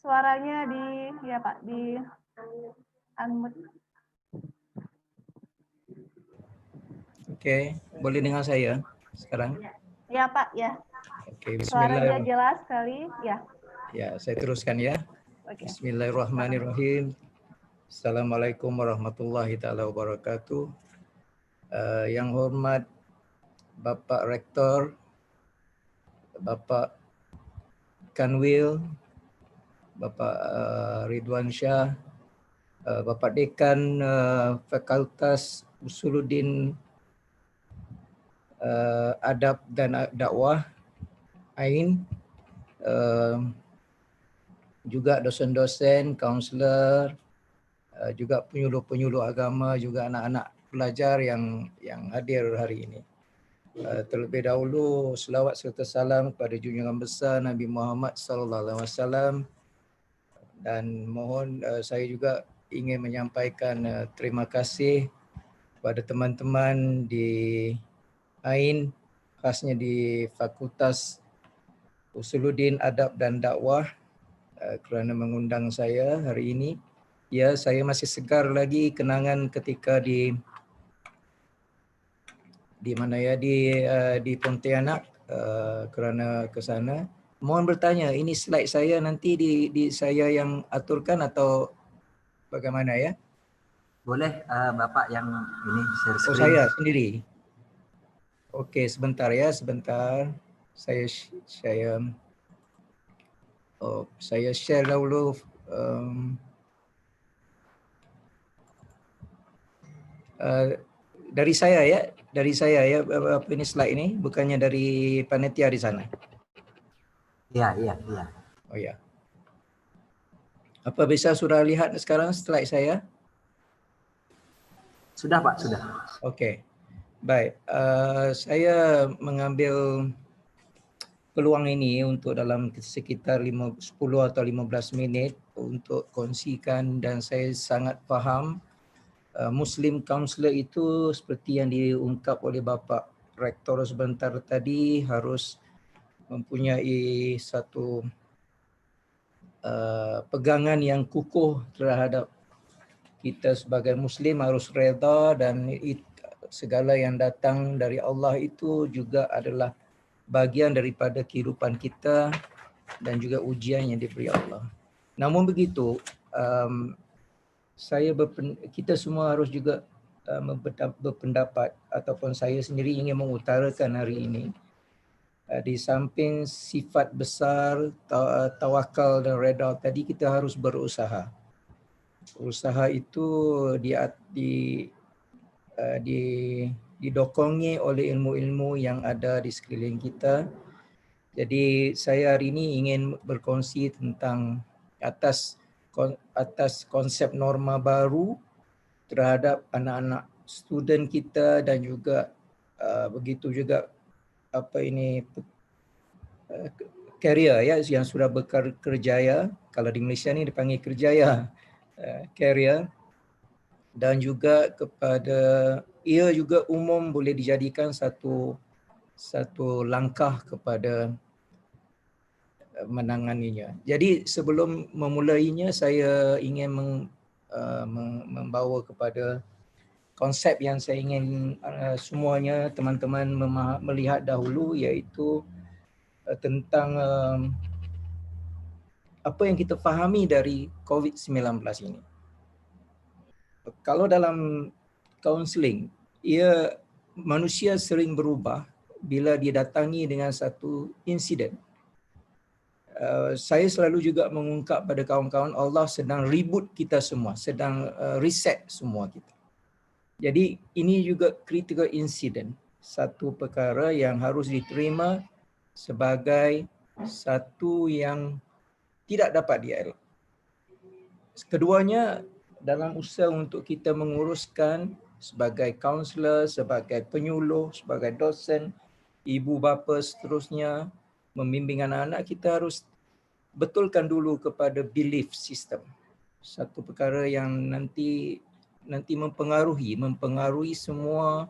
suaranya ya Pak, di unmute. Oke, boleh dengar saya sekarang? Ya Pak, ya. Oke, Suaranya bismillah. jelas sekali, ya. Ya, saya teruskan ya. Oke. Bismillahirrahmanirrahim. Assalamualaikum warahmatullahi taala wabarakatuh. Yang hormat Bapak Rektor, Bapak Kanwil, Bapak Ridwan Shah, Bapak Dekan Fakultas Usuluddin Adab dan Dakwah AIN, juga dosen-dosen, kaunselor, juga penyuluh-penyuluh agama, juga anak-anak pelajar yang hadir hari ini. Terlebih dahulu selawat serta salam kepada junjungan besar Nabi Muhammad sallallahu alaihi wasallam, dan mohon saya juga ingin menyampaikan terima kasih kepada teman-teman di AIN, khasnya di Fakultas Usuluddin Adab dan Dakwah kerana mengundang saya hari ini. Ya, saya masih segar lagi kenangan ketika di mana ya, di Pontianak kerana ke sana. Mohon bertanya, ini slide saya nanti di saya yang aturkan atau bagaimana ya? Boleh Bapak yang ini share screen. Oh, saya sendiri. Okey, sebentar ya, sebentar. Saya share dahulu dari saya ya, apa ini slide ini, bukannya dari panitia di sana. Iya. Oh ya. Apa bisa sudah lihat sekarang slide saya? Sudah Pak, sudah. Okey. Baik, saya mengambil peluang ini untuk dalam sekitar 10 atau 15 minit untuk kongsikan, dan saya sangat faham Muslim Counselor itu seperti yang diungkap oleh Bapak Rektor sebentar tadi harus mempunyai satu pegangan yang kukuh terhadap kita sebagai Muslim, harus reda, dan segala yang datang dari Allah itu juga adalah bagian daripada kehidupan kita dan juga ujian yang diberi Allah. Namun begitu, kita semua harus juga berpendapat, ataupun saya sendiri ingin mengutarakan hari ini, di samping sifat besar tawakal dan reda tadi, kita harus berusaha. Usaha itu didokongi oleh ilmu-ilmu yang ada di sekeliling kita. Jadi saya hari ini ingin berkongsi tentang atas konsep norma baru terhadap anak-anak student kita, dan juga begitu juga career ya, yang sudah berkerjaya. Kalau di Malaysia ni dipanggil kerjaya, career, dan juga kepada ia juga umum boleh dijadikan satu langkah kepada menanganinya. Jadi sebelum memulainya, saya ingin membawa kepada konsep yang saya ingin semuanya teman-teman melihat dahulu, iaitu tentang apa yang kita fahami dari COVID-19 ini. Kalau dalam kaunseling, manusia sering berubah bila didatangi dengan satu insiden. Saya selalu juga mengungkap pada kawan-kawan, Allah sedang reboot kita semua, sedang reset semua kita. Jadi ini juga critical incident, satu perkara yang harus diterima sebagai satu yang tidak dapat dielak. Keduanya, dalam usaha untuk kita menguruskan sebagai kaunselor, sebagai penyuluh, sebagai dosen, ibu bapa seterusnya, membimbing anak-anak, kita harus betulkan dulu kepada belief system. Satu perkara yang nanti mempengaruhi semua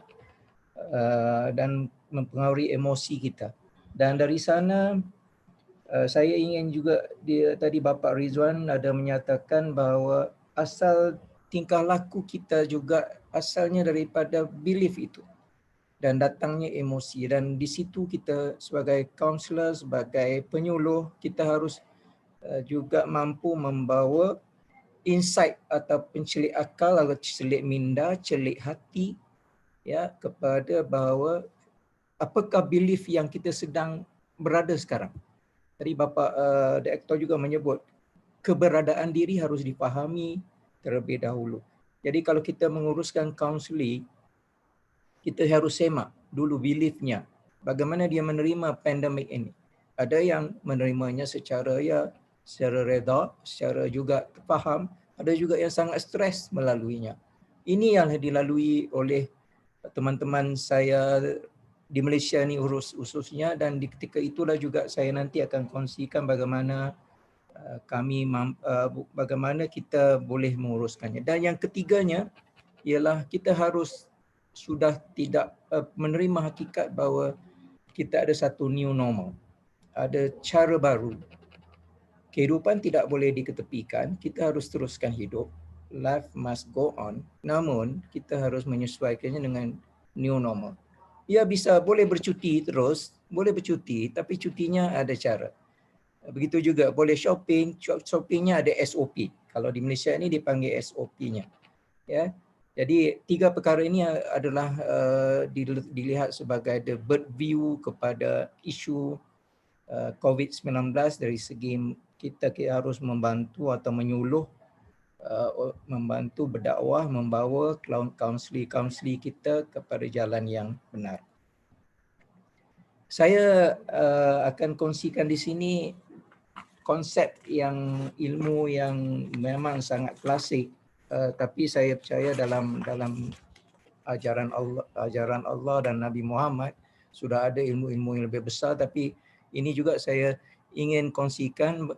dan mempengaruhi emosi kita. Dan dari sana Saya ingin juga tadi Bapak Rizwan ada menyatakan bahawa asal tingkah laku kita juga asalnya daripada belief itu dan datangnya emosi, dan di situ kita sebagai kaunselor, sebagai penyuluh, kita harus juga mampu membawa insight atau pencelik akal atau celik minda, celik hati ya kepada bahawa apakah belief yang kita sedang berada sekarang. Tadi Bapak Direktor juga menyebut keberadaan diri harus dipahami terlebih dahulu. Jadi kalau kita menguruskan kaunseling, kita harus semak dulu beliefnya. Bagaimana dia menerima pandemik ini. Ada yang menerimanya secara reda, secara juga faham. Ada juga yang sangat stres melaluinya. Ini yang dilalui oleh teman-teman saya di Malaysia ni khususnya, dan di ketika itulah juga saya nanti akan kongsikan bagaimana bagaimana kita boleh menguruskannya. Dan yang ketiganya ialah kita harus sudah tidak menerima hakikat bahawa kita ada satu new normal. Ada cara baru. Kehidupan tidak boleh diketepikan, kita harus teruskan hidup. Life must go on. Namun kita harus menyesuaikannya dengan new normal. Ya bisa boleh bercuti terus, boleh bercuti tapi cutinya ada cara. Begitu juga boleh shopping, shoppingnya ada SOP. Kalau di Malaysia ini dipanggil SOP-nya. Ya. Jadi tiga perkara ini adalah dilihat sebagai the bird view kepada isu COVID-19 dari segi kita harus membantu atau menyuluh, membantu berdakwah, membawa kaunseling kita kepada jalan yang benar. Saya akan kongsikan di sini konsep yang ilmu yang memang sangat klasik, tapi saya percaya dalam ajaran Allah dan Nabi Muhammad sudah ada ilmu-ilmu yang lebih besar, tapi ini juga saya ingin kongsikan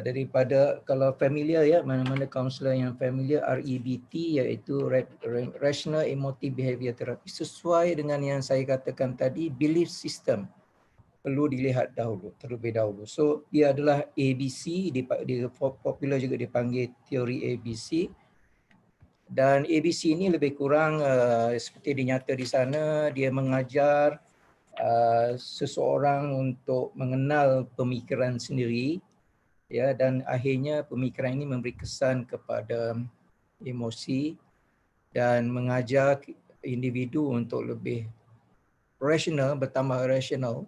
daripada, kalau familiar ya, mana-mana kaunselor yang familiar, REBT, iaitu Rational Emotive Behavior Therapy, sesuai dengan yang saya katakan tadi, belief system perlu dilihat terlebih dahulu. So dia adalah ABC, popular juga dipanggil teori ABC. Dan ABC ini lebih kurang seperti dinyata di sana, dia mengajar seseorang untuk mengenal pemikiran sendiri, ya, dan akhirnya pemikiran ini memberi kesan kepada emosi dan mengajak individu untuk lebih rasional, bertambah rasional.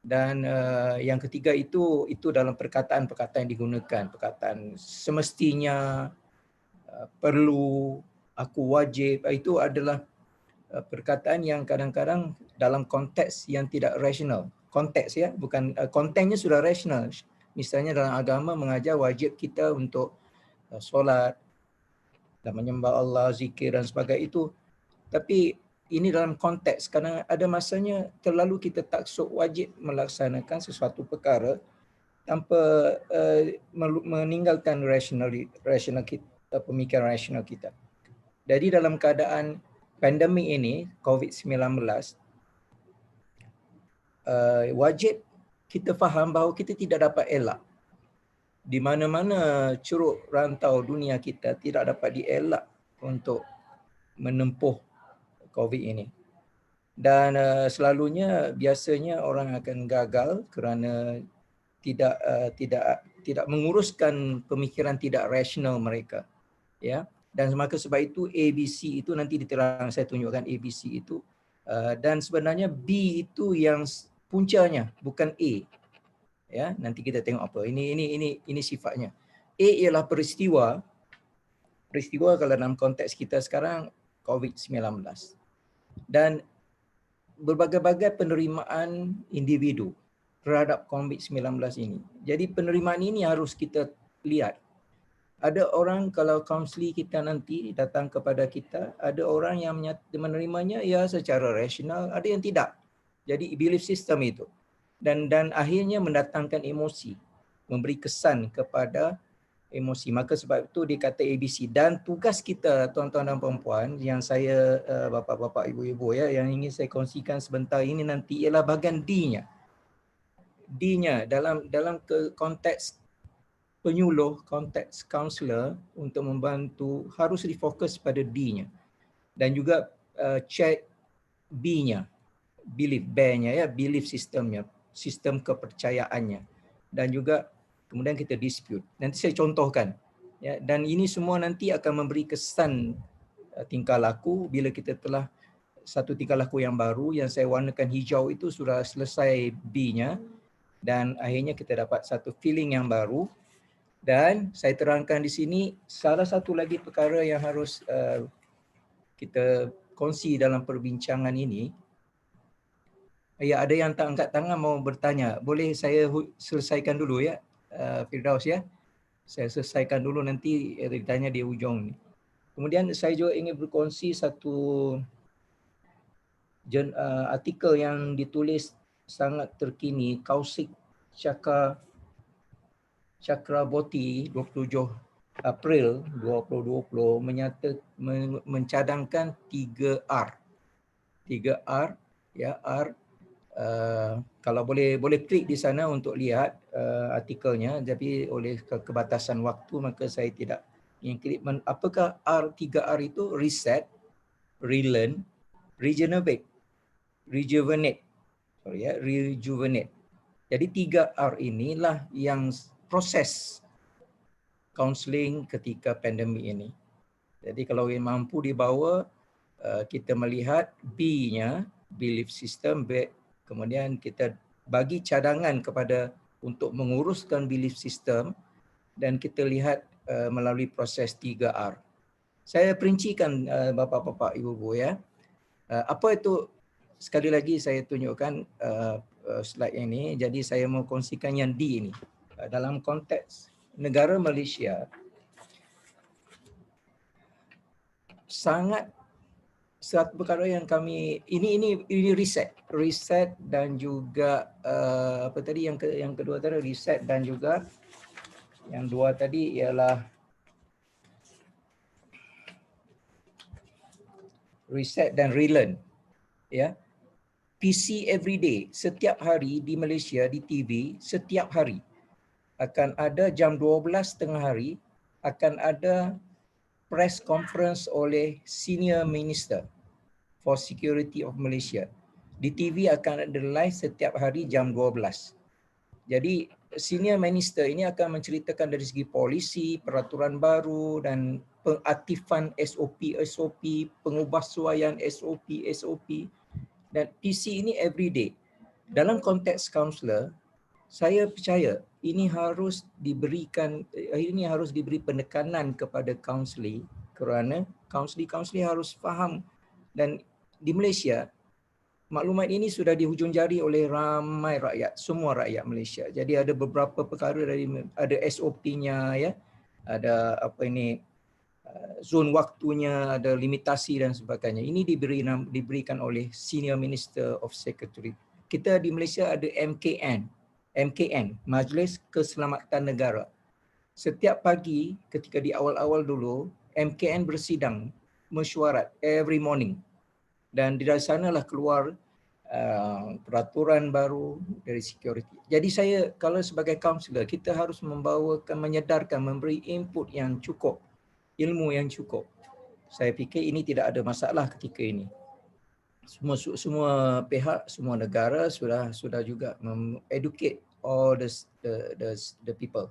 Dan yang ketiga itu dalam perkataan-perkataan yang digunakan, perkataan semestinya, perlu, aku wajib, itu adalah perkataan yang kadang-kadang dalam konteks yang tidak rasional. Konteks ya, bukan kontennya sudah rasional. Misalnya dalam agama mengajar wajib kita untuk solat dan menyembah Allah, zikir dan sebagainya itu. Tapi ini dalam konteks, kerana ada masanya terlalu kita taksub wajib melaksanakan sesuatu perkara tanpa meninggalkan rasional kita, pemikiran rasional kita. Jadi dalam keadaan pandemik ini, COVID-19, wajib kita faham bahawa kita tidak dapat elak. Di mana-mana curug rantau dunia kita tidak dapat dielak untuk menempuh COVID ini. Dan selalunya biasanya orang akan gagal kerana tidak menguruskan pemikiran tidak rasional mereka. Ya. Dan maka sebab itu ABC itu nanti diterang, saya tunjukkan ABC itu. Dan sebenarnya B itu yang puncanya, bukan A. Ya, nanti kita tengok apa. Ini sifatnya. A ialah peristiwa. Peristiwa kalau dalam konteks kita sekarang COVID-19. Dan berbagai-bagai penerimaan individu terhadap COVID-19 ini. Jadi penerimaan ini harus kita lihat. Ada orang kalau kaunseling kita nanti datang kepada kita, ada orang yang menerimanya ya secara rasional, ada yang tidak. Jadi belief system itu. Dan akhirnya mendatangkan emosi, memberi kesan kepada emosi. Maka sebab itu dikata ABC. Dan tugas kita tuan-tuan dan puan-puan, yang saya bapa-bapa, ibu-ibu ya, yang ingin saya kongsikan sebentar ini nanti ialah bahagian D-nya. D-nya dalam konteks penyuluh, konteks counselor untuk membantu harus difokus pada D-nya dan juga check B-nya, belief bear-nya ya, belief systemnya, sistem kepercayaannya, dan juga kemudian kita dispute. Nanti saya contohkan ya, dan ini semua nanti akan memberi kesan tingkah laku bila kita telah satu tingkah laku yang baru yang saya warnakan hijau itu sudah selesai B-nya dan akhirnya kita dapat satu feeling yang baru. Dan saya terangkan di sini salah satu lagi perkara yang harus kita kongsi dalam perbincangan ini. Ya, ada yang tak angkat tangan mau bertanya. Boleh saya selesaikan dulu ya, Firdaus ya. Saya selesaikan dulu, nanti ditanya di ujung ni. Kemudian saya juga ingin berkongsi satu artikel yang ditulis sangat terkini, Kaushik Chakraborty 27 April 2020 mencadangkan 3R. 3R ya, R. Kalau boleh klik di sana untuk lihat artikelnya, tapi oleh kebatasan waktu maka saya tidak ingin klik. Apakah R? 3R itu? Reset, relearn, regenerate, rejuvenate. Jadi 3R inilah yang proses counselling ketika pandemik ini. Jadi kalau mampu dibawa, kita melihat B-nya, belief system, kemudian kita bagi cadangan kepada untuk menguruskan belief system dan kita lihat melalui proses 3R. Saya perincikan bapa-bapa, ibu-ibu ya. Apa itu, sekali lagi saya tunjukkan slide ini. Jadi saya mau kongsikan yang D ini. Dalam konteks negara Malaysia, sangat satu perkara yang kami ini riset dan juga apa tadi yang kedua tadi riset dan juga yang dua tadi ialah riset dan relearn ya. PC everyday, setiap hari di Malaysia di TV, setiap hari akan ada jam 12 tengah hari akan ada press conference oleh Senior Minister for Security of Malaysia. Di TV akan ada live setiap hari jam 12. Jadi Senior Minister ini akan menceritakan dari segi polisi, peraturan baru dan pengaktifan SOP, pengubahsuaian SOP dan PC ini everyday. Dalam konteks kaunselor, saya percaya ini harus diberi penekanan kepada kaunseling kerana kaunseling harus faham, dan di Malaysia maklumat ini sudah di hujung jari oleh ramai rakyat, semua rakyat Malaysia. Jadi ada beberapa perkara ada SOP-nya ya, ada zon waktunya, ada limitasi dan sebagainya. Ini diberikan oleh Senior Minister of Secretary. Kita di Malaysia ada MKN, Majlis Keselamatan Negara. Setiap pagi ketika di awal-awal dulu, MKN bersidang mesyuarat every morning. Dan dari sanalah keluar peraturan baru dari security. Jadi saya kalau sebagai kaunselor, kita harus menyedarkan, memberi input yang cukup, ilmu yang cukup. Saya fikir ini tidak ada masalah ketika ini. Semua pihak, semua negara sudah juga educate all the people.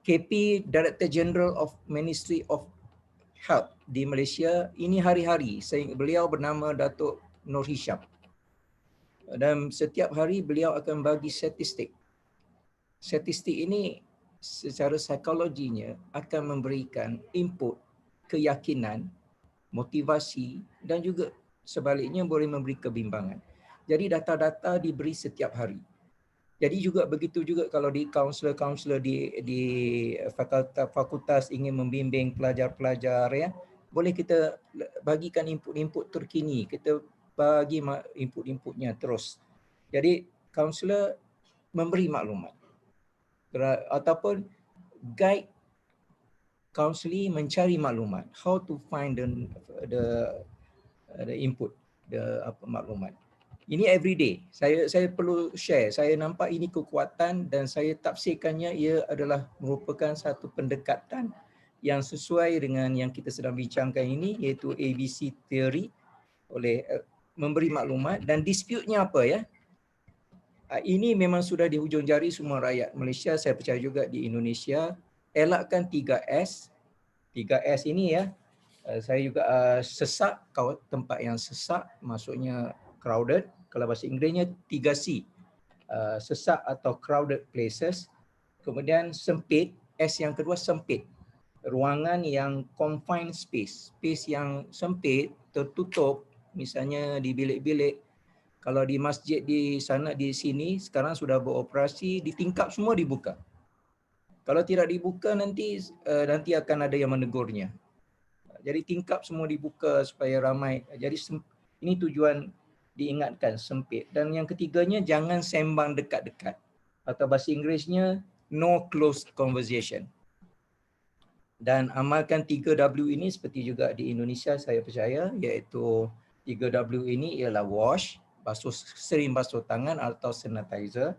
KP, Director General of Ministry of Health di Malaysia, ini hari-hari beliau bernama Datuk Nur Hisham. Dan setiap hari beliau akan bagi statistik. Statistik ini secara psikologinya akan memberikan input, keyakinan, motivasi dan juga sebaliknya boleh memberi kebimbangan. Jadi data-data diberi setiap hari. Jadi juga begitu juga kalau di kaunselor di fakultas ingin membimbing pelajar-pelajar ya, boleh kita bagikan input-input terkini, kita bagi input-inputnya terus. Jadi kaunselor memberi maklumat ataupun guide counseling mencari maklumat, how to find the input, maklumat. Ini everyday. Saya perlu share. Saya nampak ini kekuatan dan saya tafsirkannya ia adalah merupakan satu pendekatan yang sesuai dengan yang kita sedang bincangkan ini, iaitu ABC theory, oleh memberi maklumat. Dan dispute-nya apa ya? Ini memang sudah di hujung jari semua rakyat Malaysia, saya percaya juga di Indonesia. Elakkan 3S. 3S ini ya, saya juga sesak, tempat yang sesak, maksudnya crowded. Kalau bahasa Inggerisnya 3C, sesak atau crowded places. Kemudian sempit, S yang kedua sempit. Ruangan yang confined space, space yang sempit, tertutup, misalnya di bilik-bilik. Kalau di masjid di sana, di sini, sekarang sudah beroperasi, di tingkap semua dibuka. Kalau tidak dibuka nanti akan ada yang menegurnya. Jadi tingkap semua dibuka supaya ramai. Jadi ini tujuan diingatkan, sempit. Dan yang ketiganya, jangan sembang dekat-dekat. Atau bahasa Inggerisnya, no close conversation. Dan amalkan 3W ini seperti juga di Indonesia saya percaya, iaitu 3W ini ialah wash, sering basuh tangan atau sanitizer.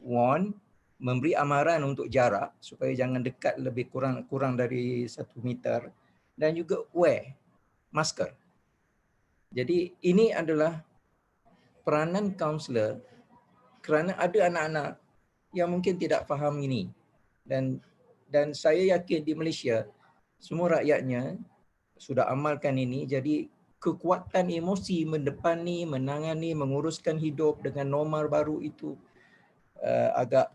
Warn, memberi amaran untuk jarak supaya jangan dekat lebih kurang dari 1 meter. Dan juga wear, masker. Jadi ini adalah peranan kaunselor kerana ada anak-anak yang mungkin tidak faham ini. Dan saya yakin di Malaysia, semua rakyatnya sudah amalkan ini. Jadi kekuatan emosi mendepani, menangani, menguruskan hidup dengan normal baru itu agak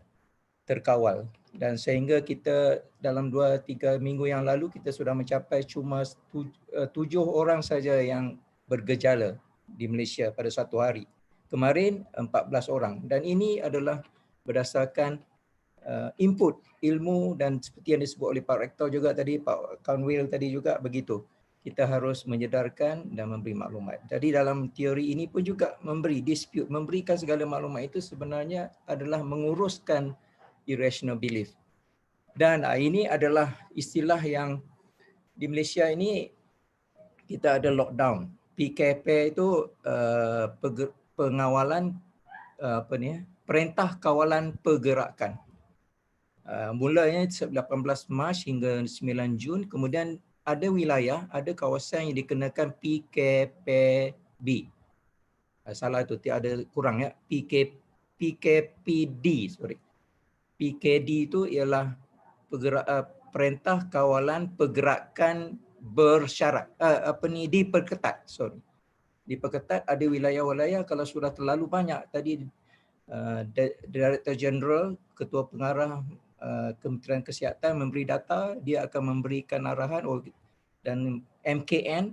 terkawal. Dan sehingga kita dalam 2-3 minggu yang lalu kita sudah mencapai cuma 7 orang saja yang bergejala di Malaysia pada satu hari. Kemarin 14 orang. Dan ini adalah berdasarkan input ilmu dan seperti yang disebut oleh Pak Rektor juga tadi, Pak Kanwil tadi juga begitu. Kita harus menyedarkan dan memberi maklumat. Jadi dalam teori ini pun juga memberikan segala maklumat itu sebenarnya adalah menguruskan irrational belief. Dan ini adalah istilah yang di Malaysia ini kita ada lockdown. PKP itu pengawalan perintah kawalan pergerakan. Mulanya 18 Mac hingga 9 Jun, kemudian ada wilayah, ada kawasan yang dikenakan PKPB. Salah tu, ada kurang ya, PKPD, sorry. PKD itu ialah perintah kawalan pergerakan bersyarat, diperketat, sorry. Diperketat. Ada wilayah-wilayah kalau sudah terlalu banyak, tadi Director General, Ketua Pengarah Kementerian Kesihatan memberi data, dia akan memberikan arahan, dan MKN,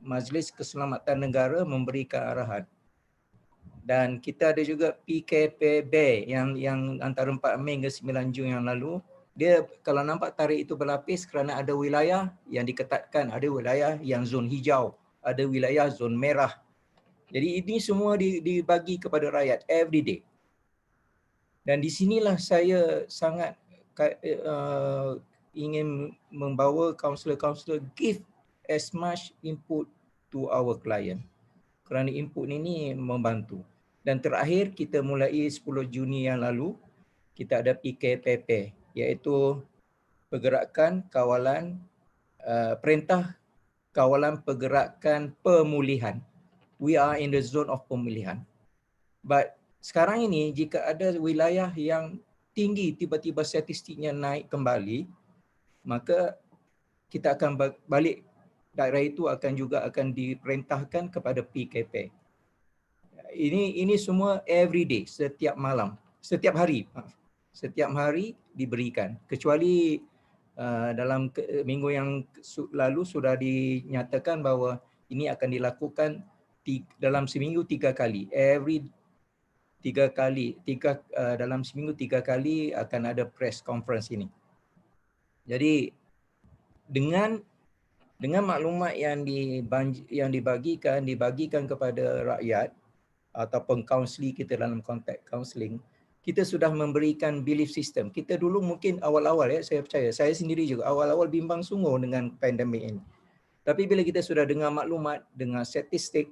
Majlis Keselamatan Negara, memberikan arahan. Dan kita ada juga PKPB yang antara 4 Mei hingga 9 Jun yang lalu. Dia kalau nampak tarikh itu berlapis kerana ada wilayah yang diketatkan, ada wilayah yang zon hijau, ada wilayah zon merah. Jadi ini semua dibagi kepada rakyat every day. Dan di sinilah saya sangat ingin membawa kaunselor-kaunselor give as much input to our client. Kerana input ini membantu. Dan terakhir kita mulai 10 Juni yang lalu, kita ada PKPP, iaitu perintah kawalan pergerakan pemulihan. We are in the zone of pemulihan. But sekarang ini jika ada wilayah yang tinggi tiba-tiba statistiknya naik kembali, maka kita akan balik, daerah itu akan diperintahkan kepada PKP. Ini semua every day, setiap hari diberikan. Kecuali dalam minggu yang lalu sudah dinyatakan bahawa ini akan dilakukan dalam seminggu 3 kali. Dalam seminggu 3 kali akan ada press conference ini. Jadi dengan maklumat yang dibagikan kepada rakyat ataupun kaunseling kita dalam konteks kaunseling, kita sudah memberikan belief system. Kita dulu mungkin awal-awal saya percaya, saya sendiri juga awal-awal bimbang sungguh dengan pandemik ini. Tapi bila kita sudah dengar maklumat, dengar statistik,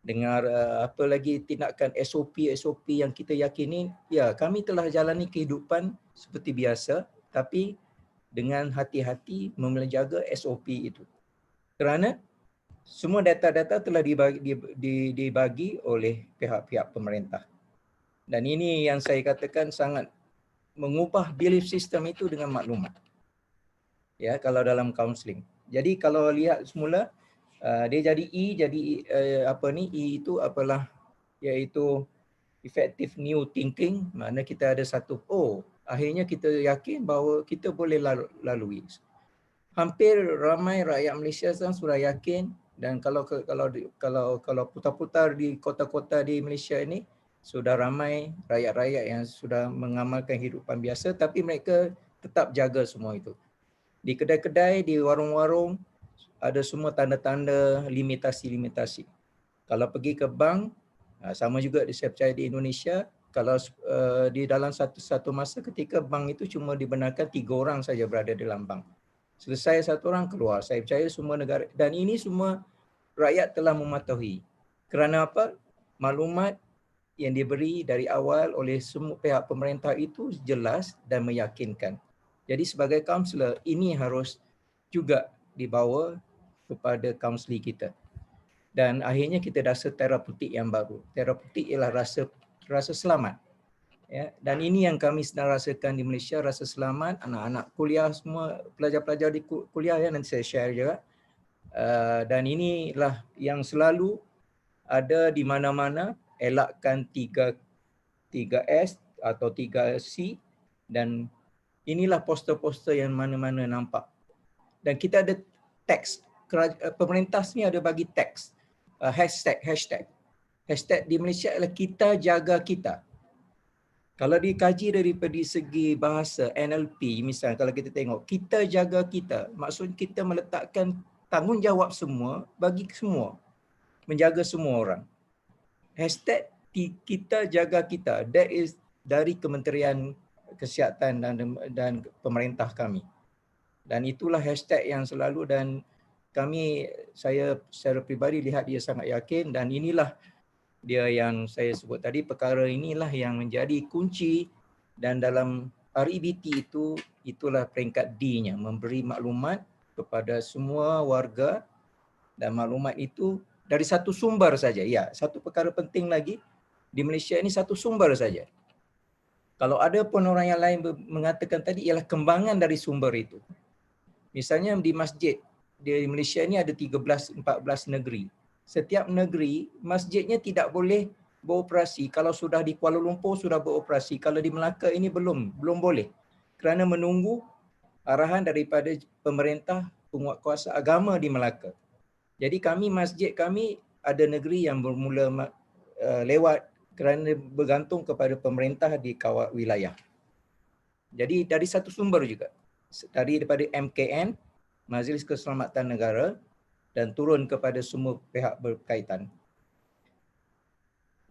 dengar apa lagi tindakan SOP yang kita yakini, ya kami telah jalani kehidupan seperti biasa, tapi dengan hati-hati menjaga SOP itu. Kerana semua data-data telah dibagi oleh pihak-pihak pemerintah. Dan ini yang saya katakan sangat mengubah belief system itu dengan maklumat. Ya, kalau dalam counselling. Jadi kalau lihat semula dia jadi E, jadi E itu apalah, iaitu effective new thinking, mana kita ada satu, akhirnya kita yakin bahawa kita boleh lalui. Hampir ramai rakyat Malaysia sekarang sudah yakin, dan kalau putar-putar di kota-kota di Malaysia ini, sudah ramai rakyat-rakyat yang sudah mengamalkan kehidupan biasa, tapi mereka tetap jaga semua itu. Di kedai-kedai, di warung-warung, ada semua tanda-tanda limitasi-limitasi. Kalau pergi ke bank, sama juga saya percaya di Indonesia, kalau di dalam satu masa ketika bank itu cuma dibenarkan 3 orang saja berada dalam bank. Selesai 1 orang keluar. Saya percaya semua negara, dan ini semua rakyat telah mematuhi. Kerana apa? Maklumat yang diberi dari awal oleh semua pihak pemerintah itu jelas dan meyakinkan. Jadi sebagai kaunselor, ini harus juga dibawa kepada kaunseling kita. Dan akhirnya kita rasa terapeutik yang baru. Terapeutik ialah rasa selamat. Ya, dan ini yang kami sedang rasakan di Malaysia, rasa selamat. Anak-anak kuliah semua, pelajar-pelajar di kuliah, ya, nanti saya share juga. Dan inilah yang selalu ada di mana-mana, elakkan 3S atau 3C, dan inilah poster-poster yang mana-mana nampak. Dan kita ada teks, pemerintah ni ada bagi teks, hashtag. Hashtag di Malaysia adalah kita jaga kita. Kalau dikaji daripada segi bahasa NLP, misalnya kalau kita tengok, kita jaga kita, maksud kita meletakkan tanggungjawab semua bagi semua, menjaga semua orang. Hashtag kita jaga kita, that is dari Kementerian Kesihatan dan pemerintah kami. Dan itulah hashtag yang selalu, dan saya secara peribadi lihat dia sangat yakin, dan inilah dia yang saya sebut tadi, perkara inilah yang menjadi kunci, dan dalam REBT itulah peringkat D-nya, memberi maklumat kepada semua warga, dan maklumat itu dari satu sumber saja. Ya, satu perkara penting lagi, di Malaysia ini satu sumber saja. Kalau ada pun orang yang lain mengatakan tadi, ialah kembangan dari sumber itu. Misalnya di masjid, di Malaysia ini ada 13-14 negeri. Setiap negeri, masjidnya tidak boleh beroperasi. Kalau sudah di Kuala Lumpur sudah beroperasi. Kalau di Melaka ini belum boleh. Kerana menunggu arahan daripada pemerintah penguatkuasa agama di Melaka. Jadi masjid kami ada negeri yang bermula lewat kerana bergantung kepada pemerintah di kawasan wilayah. Jadi dari satu sumber juga. Daripada MKN, Majlis Keselamatan Negara, dan turun kepada semua pihak berkaitan.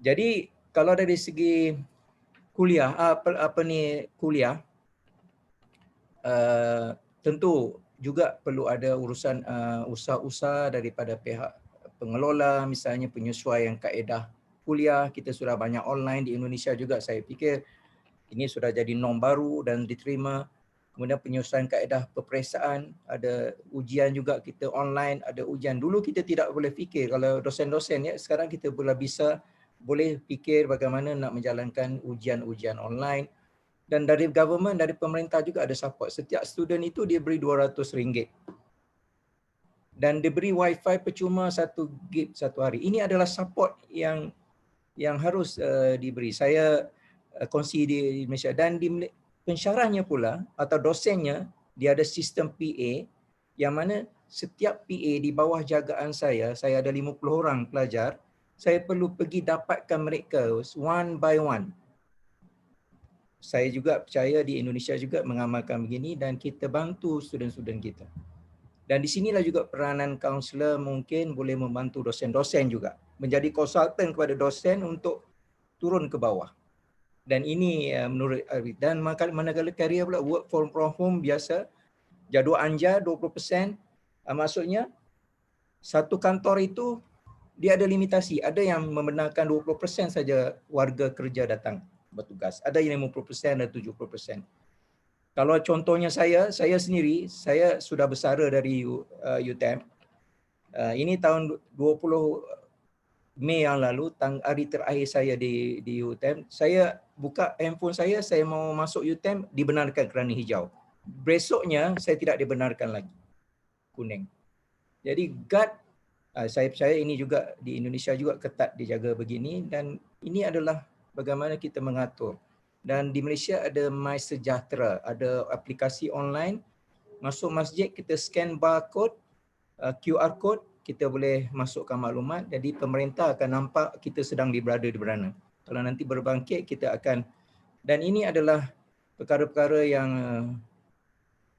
Jadi kalau dari segi kuliah, tentu juga perlu ada urusan usaha-usaha daripada pihak pengelola, misalnya penyesuaian kaedah kuliah. Kita sudah banyak online di Indonesia juga, saya fikir ini sudah jadi norm baru dan diterima. Kemudian penyelesaian kaedah peperiksaan, ada ujian juga kita online, ada ujian. Dulu kita tidak boleh fikir, kalau dosen-dosen, ya, sekarang kita boleh fikir bagaimana nak menjalankan ujian-ujian online. Dan dari government, dari pemerintah juga ada support. Setiap student itu dia beri RM200. Dan diberi wifi percuma 1 gig satu hari. Ini adalah support yang harus diberi. Saya kongsi di Malaysia, dan di pensyarahnya pula atau dosennya, dia ada sistem PA, yang mana setiap PA di bawah jagaan saya ada 50 orang pelajar, saya perlu pergi dapatkan mereka one by one. Saya juga percaya di Indonesia juga mengamalkan begini, dan kita bantu student-student kita. Dan di sinilah juga peranan kaunselor mungkin boleh membantu dosen-dosen juga, menjadi konsultan kepada dosen untuk turun ke bawah. Dan ini menurut Arif. Dan manakala karier pula work from home biasa, jadual anja 20%, maksudnya satu kantor itu dia ada limitasi. Ada yang membenarkan 20% saja warga kerja datang bertugas. Ada yang 50%, ada 70%. Kalau contohnya saya sendiri, saya sudah bersara dari UTM. Ini tahun 20 Mei yang lalu, hari terakhir saya di UTM, saya buka handphone saya mau masuk UTM, dibenarkan kerana hijau. Besoknya saya tidak dibenarkan lagi, kuning. Jadi guard, saya percaya ini juga di Indonesia juga ketat dijaga begini, dan ini adalah bagaimana kita mengatur. Dan di Malaysia ada MySejahtera, ada aplikasi online, masuk masjid kita scan barcode, QR code, kita boleh masukkan maklumat, jadi pemerintah akan nampak kita sedang berada di mana. Kalau nanti berbangkit kita akan, dan ini adalah perkara-perkara yang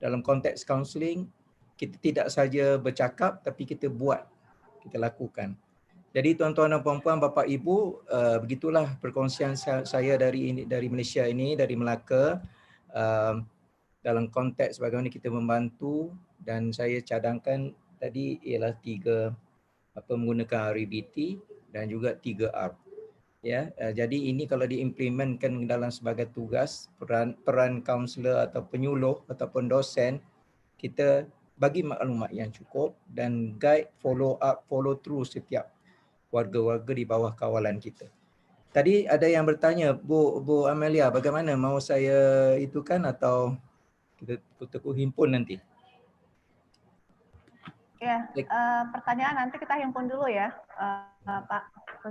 dalam konteks kaunseling, kita tidak saja bercakap tapi kita buat, kita lakukan. Jadi tuan-tuan dan puan-puan, bapa ibu, begitulah perkongsian saya dari Malaysia ini, dari Melaka, dalam konteks bagaimana kita membantu, dan saya cadangkan tadi ialah 3 menggunakan REBT dan juga 3R. Ya, jadi ini kalau diimplementkan dalam sebagai tugas, peran kaunselor atau penyuluh ataupun dosen, kita bagi maklumat yang cukup dan guide, follow up, follow through setiap warga-warga di bawah kawalan kita. Tadi ada yang bertanya, Bu Amelia, bagaimana mau saya itu kan atau kita himpun nanti? Ya, pertanyaan nanti kita himpun dulu ya, Pak.